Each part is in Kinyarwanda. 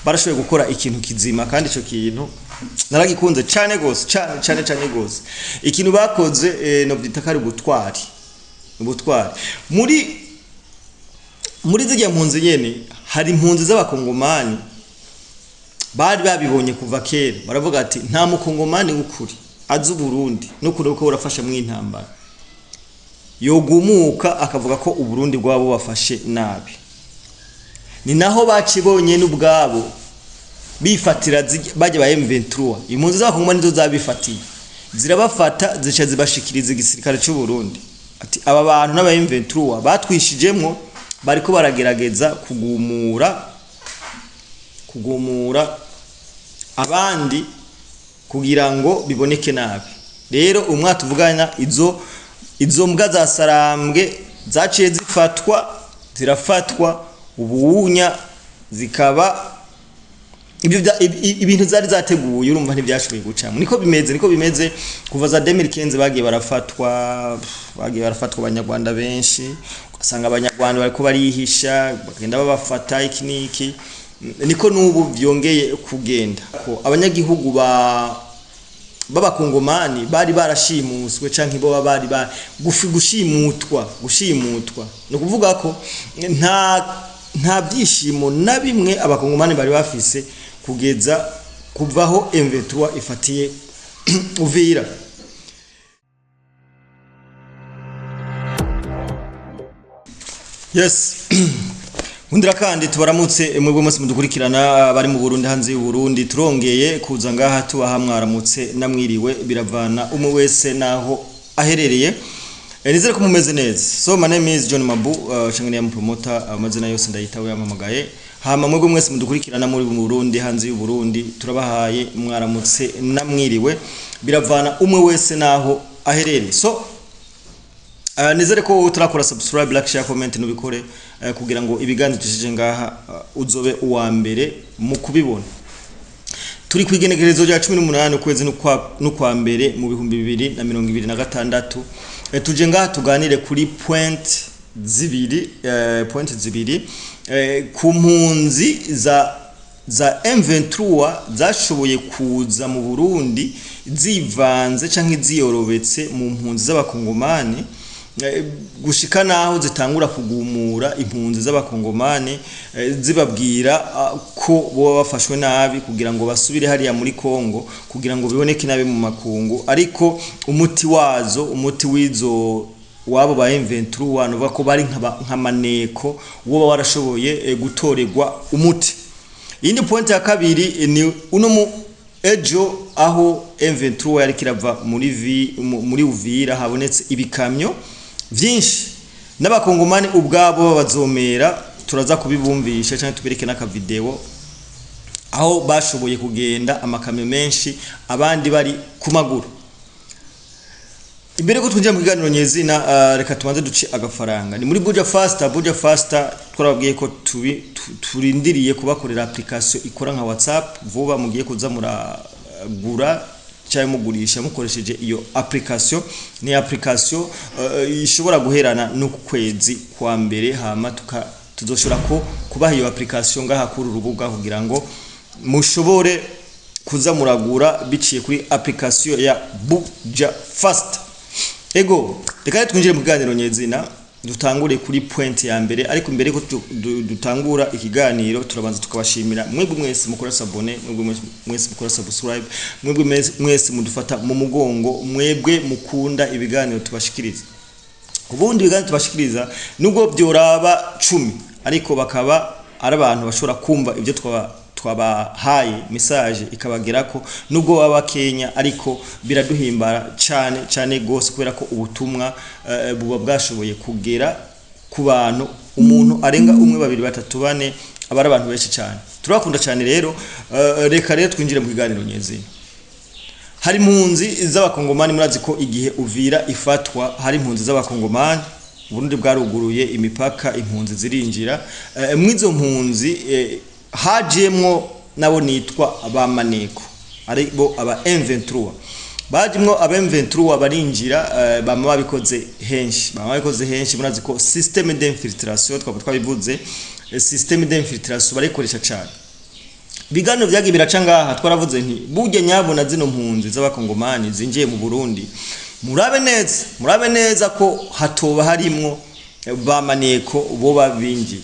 barashoboye gukora ikintu kizima kandi ico kintu naragikunze cyane gose cyane gose ikintu bakoze no byita kari ubutwari muri zijya mpunzi nyene hari impunzi z'abakongomani bari babibonye kuva kera baravuga ati nta mukongomani w'ukuri azi Burundi no kuri uko urafasha mu intambara yogumuka akavuga ko Uburundi bwabo bafashe nabi ni naho bacibonye n'ubwabo bifatira bajye ba M23 impunzi z'abakongomani zo zabifatiye zirabafata zica zibashikiriza igisirikare cy'u Burundi ati aba bantu n'aba M23 batwishijemwo bariko baragerageza kugumura abandi kugira ngo biboneke nabi rero umwaka tuvugana izo mbwa za sarambwe zaciye zirafatwa ubunya zikaba ibintu zari zateguye urumva ntibyashoboye gucamo niko bimeze kuva za 2015 bagiye barafatwa abanyarwanda benshi ugasanga abanyarwanda bariko barihisha bagenda babafata ikiniki niko nubu byongeye kugenda ko abanyagihugu b'abakongomani bari barashimuswe canke bo bari gushimutwa no kuvuga ko nta byishimo na bimwe abakongomani bari bafise kugeza kuvaho M23 ifatiye Uvira yes Undira kandi tubaramutse mwebwe mwese mudukurikirana bari mu Burundi hanze y'u Burundi turongeye kuza ngaha tubaha mwaramutse namwiriwe biravana umwe wese naho aherereye nizere ko mumeze neza so my name is John Mabu changene ya promoter amazina yose ndayitawe yamamagaye hama mwebwe mwese mudukurikirana muri mu Burundi hanze y'u Burundi turabahaye mwaramutse namwiriwe biravana umwe wese naho aherereye so nizere ko turakora subscribe like share comment nubikore kugira ngo ibiganiro tujije ngaha uzobe uwa mbere mu kubibona turi kwigenekerezo rya 18 kwezi n'ukwa mbere mu 2026 tuje ngaha tuganire kuri point zibiri ku mpunzi za M23 zashoboye kuza mu Burundi zivanze canke ziyorobetse mu mpunzi z'abakongomani gushika naho zitangura kugumura impunzi z'abakongomani zibabwira ko bo bafashwe nabi kugira ngo basubire hariya muri Kongo kugira ngo biboneke nabe mu makungu ariko umuti wizo wabo ba M23 bavuga ko bari nk'amaneko wo warashoboye gutorerwa umuti indi point ya kabiri ni uno mu ejo aho M23 yari kirava muri Uvira habonetse ibikamyo vyinshi n'abakongomani ubwabo bazomera turaza kubibumvisha cyane tubereke naka video aho bashoboye kugenda amakamyo menshi abandi bari ku maguru imbere ko twinjira mu kiganiro nyezina reka tubanze duce agafaranga ni muri Buja Faster twarabwiye ko turindiriye kubakorera application ikora nka WhatsApp vuba mugiye kuza muragura cyangwa mugurisha mukoresheje iyo application ni application ishobora guherana no ku kwezi kwa mbere hama tuzoshora ko kubaha iyo application ngaha kuri urubuga kugira ngo mushobore kuza muragura biciye kuri application ya Buja Faster ego reka twinjire mu kiganiro nyezina dutangure kuri point ya mbere ariko imbere ko dutangura ikiganiro turabanza tukabashimira mwebwe mwese mukora sabone mwebwe mwese mukora subscribe mwebwe mwese mudufata mu mugongo mwebwe mukunda ibiganiro tubashikiriza ubundi ibiganiro tubashikiriza nubwo byoraba 10 ariko bakaba ari abantu bashobora kumva ibyo twabahaye message ikabagerako nubwo baba Kenya ariko biraduhimbara cyane gose kubera ko ubutumwa buba bwashoboye kugera ku bantu umuntu arenga umwe babiri batatu bane abari abantu benshi cyane turakunda cyane rero reka rero twinjire mu kiganiro nyezina hari impunzi z'abakongomani murazi ko igihe Uvira ifatwa hari impunzi z'abakongomani Burundi bwaruguruye imipaka impunzi zirinjira mwizo mpunzi hajemwo nabo nitwa abamaneko ari bo aba M23 bajimwo aba M23 barinjira bama babikoze henshi murazi ko système d'infiltration twabivuze système d'infiltration barikoresha cyane Bigano vyagiye biraca ngaha twaravuze nti burya nyabona zino mpunzi z'abakongomani zinjiye mu Burundi murabe neza ko hatoba harimwo bamaneko bo babinjiye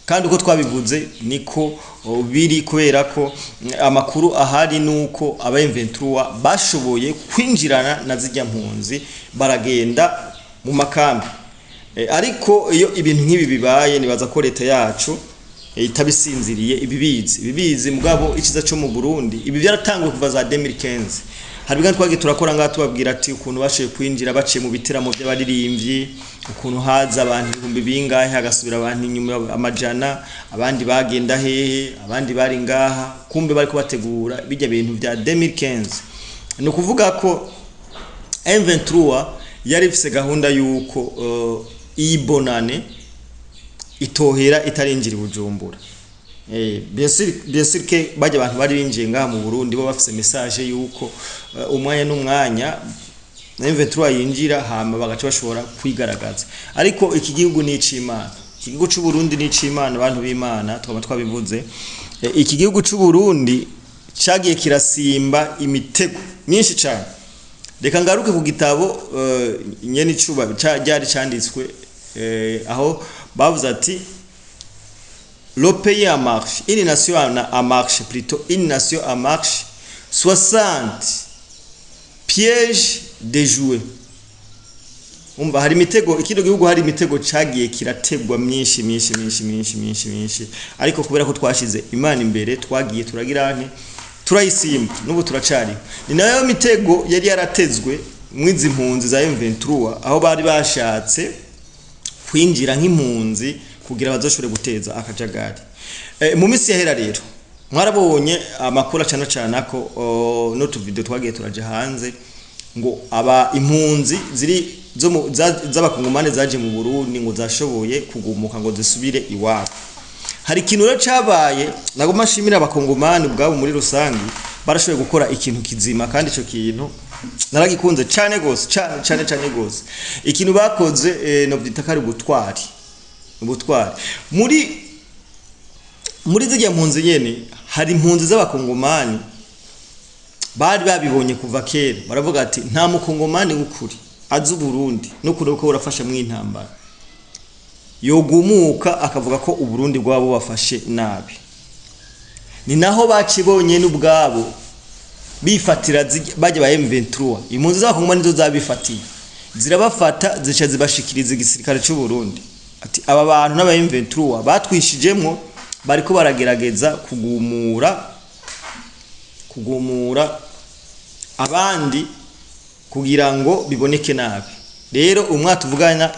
kandi uko twabivuze niko biri kubera ko amakuru ahari nuko aba M23 bashoboye kwinjirana na zijya mpunzi baragenda mu makambi ariko iyo ibintu nk'ibi bibaye nibaza ko leta yacu itabisinziriye ibibizi mugabo ikiza cyo mu Burundi ibi byaratanguye kuva za 2015 hari bigani twagiye turakora ngaha tubabwira ati ukuntu bashoboye kwinjira baciye mu bitiramo by'abaririmbyi ukuntu haza abantu ibihumbi bingahe hagasubira abantu inyuma amajana abandi bagenda hehe abandi bari ngaha kumbe bari kubategura bijya bintu bya 2015 no kuvuga ko M23 yari ifise gahunda yuko iyi bonane itohera itarinjira Bujumbura bien sûr que bajya abantu bari binjiye ngaha mu Burundi bo bafise message yuko umwanya n'umwanya M23 yinjira hama bagaca bashobora kwigaragaza ariko iki gihugu ni icimana iki gihugu cy'u Burundi ni icimana abantu b'Imana twaba twabivuze iki gihugu cy'u Burundi cagiye kirasimba imitego myinshi cyane reka ngaruke ku gitabo nyene icuba cyari canditswe aho bavuze ati le pays en marche, une nation en marche, plutôt une nation en marche, 60 pièges déjoués. Umva hari mitego ikido gihugu hari mitego cagiye kirategwa myinshi ariko kubera ko twashize Imana imbere twagiye turagira nte turayisimba nubu turacari ni nayo mitego yari yaratezwe mwizi mpunzi za M23 aho bari bashatse kwinjira nk'impunzi kugira bazoshobore guteza akajagari mu misi yahera rero mwarabonye amakuru cyane ako no tu video twagiye turaje hanze ngo aba impunzi ziri z'abakongomane zaje mu Burundi ngo zashoboye kugumuka ngo zisubire iwabo hari ikintu rero cabaye nago mashimira abakongomane ubwabo muri rusangi barashoboye gukora ikintu kizima kandi ico kintu naragikunze cyane gose ikintu bakoze no byitakari ubutwari muri zijya mpunzi nyene hari impunzi z'abakongomani bari babibonye kuva kera baravuga ati nta mukongomani w'ukuri azi Burundi no kure ko urafasha mu intambara yogumuka akavuga ko Uburundi bwabo bafashe nabi ni naho bacibonye n'ubwabo bifatira bajye ba M23 impunzi z'abakongomani zo zabifatiye zirabafata zica zibashikiriza igisirikare cy'u Burundi ati aba bantu n'aba M23 batwishijemwo bariko baragerageza kugumura abandi kugira ngo biboneke nabi rero umwaka tuvugana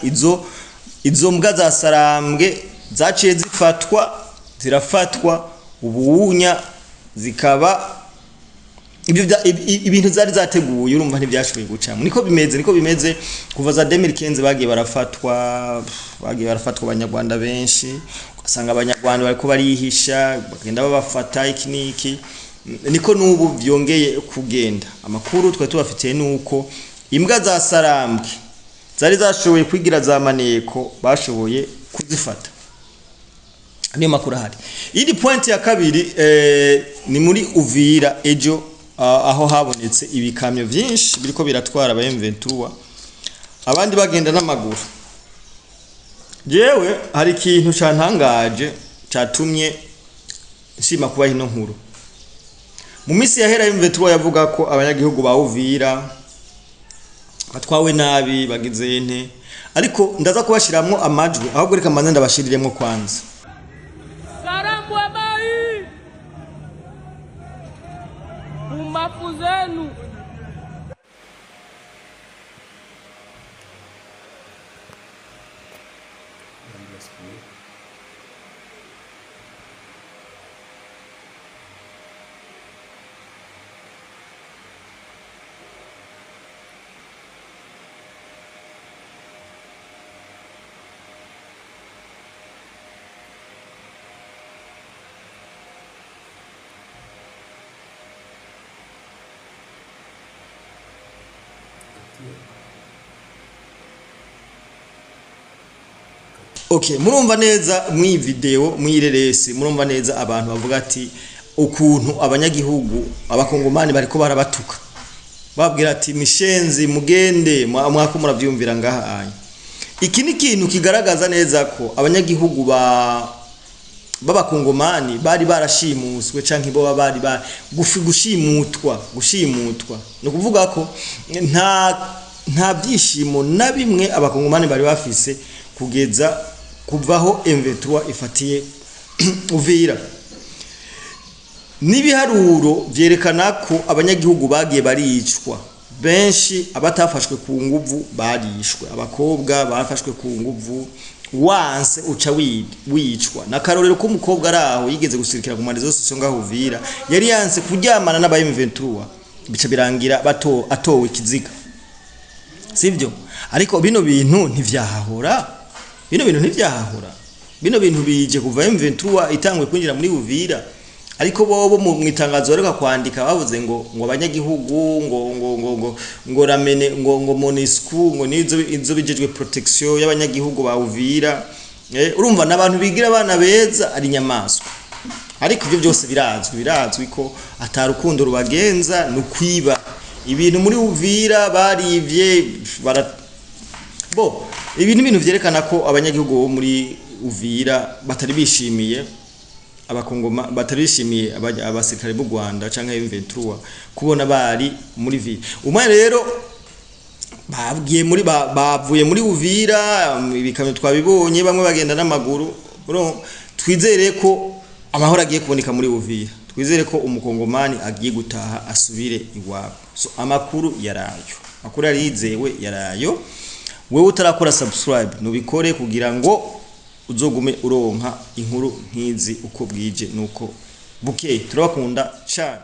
izo mbwa za Sarambwe zaciye zirafatwa ubunya zikaba ibintu zari zateguye urumva ntibyashoboye gucamo niko bimeze kuva za 2015 bagiye barafatwa abanyarwanda benshi ugasanga abanyarwanda bariko barihisha bagenda babafata ikiniki niko nubu byongeye kugenda amakuru twa tubafitiye nuko imbwa za Sarambwe zari zashoboye kwigira za maneko bashoboye kuzifata niyo makuru ahari indi point ya kabiri ni muri Uvira ejo aho habonetse ibikamyo byinshi biriko biratwara aba M23 abandi bagenda n'amaguru jewe hari ikintu cantangaje catumye nshima kuba hino nkuru mu misi yahera M23 yavuga ko abanyagihugu ba Uvira batwawe nabi bagize ente ariko ndaza kubashiramwo amajwi ahubwo reka manza ndabashiriremwo kwanza Mafu zenu Okay, murumva neza mu video mwirerese murumva neza abantu bavuga ati ukuntu abanyagihugu abakongomani bariko barabatuka babwira ati mishenzi mugende mwako muravyumvira ngaha. Iki ni kintu kigaragaza neza ko abanyagihugu b'abakongomani bari barashimuswe canke bo bari gushimutwa no kuvuga ko nta byishimo na bimwe abakongomani bari bafise kugeza kuvaho M23 ifatiye Uvira. Nibiharuro vyerekana ko abanyagihugu bagiye baricwa, benshi abatafashwe ku nguvu barishwe, abakobwa bafashwe ku nguvu wanse uca wicwa. Na karorero ko umukobwa araho yigeze gusirikira ku mandezo zose ngaho Uvira, yari yanse kuryamana n'aba M23 bica birangira atowe ikiziga, sivyo? Ariko bino bintu ntivyahahora, bino bintu bije kuva M23 itangwe kwinjira muri Uvira. Ariko bobo mu itangazo reka kwandika bavuze ngo abanyagihugu ngo ramene ngo MONUSCO ngo nizo bijejwe protection y'abanyagihugu ba Uvira. Urumva nabantu bigira abana beza ari nyamaswa. Ariko ibyo byose birazwi ko atarukundo rubagenza no kwiba ibintu muri Uvira barivye ibintu vyerekana ko abanyagihugu bo muri Uvira batari bishimiye abakongoma batarishimiye abasirikare b'u Rwanda canke M23 kubona bari muri Uvira. Umwe rero bavuye muri Uvira, ibikamyo twabibonye bamwe bagenda n'amaguru. Twizere ko amahoro agiye kuboneka muri Uvira, twizere ko umukongomani agiye gutaha asubire iwabo. So amakuru yarizewe yarayo. Wewe utarakora subscribe nubikore kugira ngo uzogume uronka inkuru nkizi uko bwije nuko bukeye. Turabakunda cyane.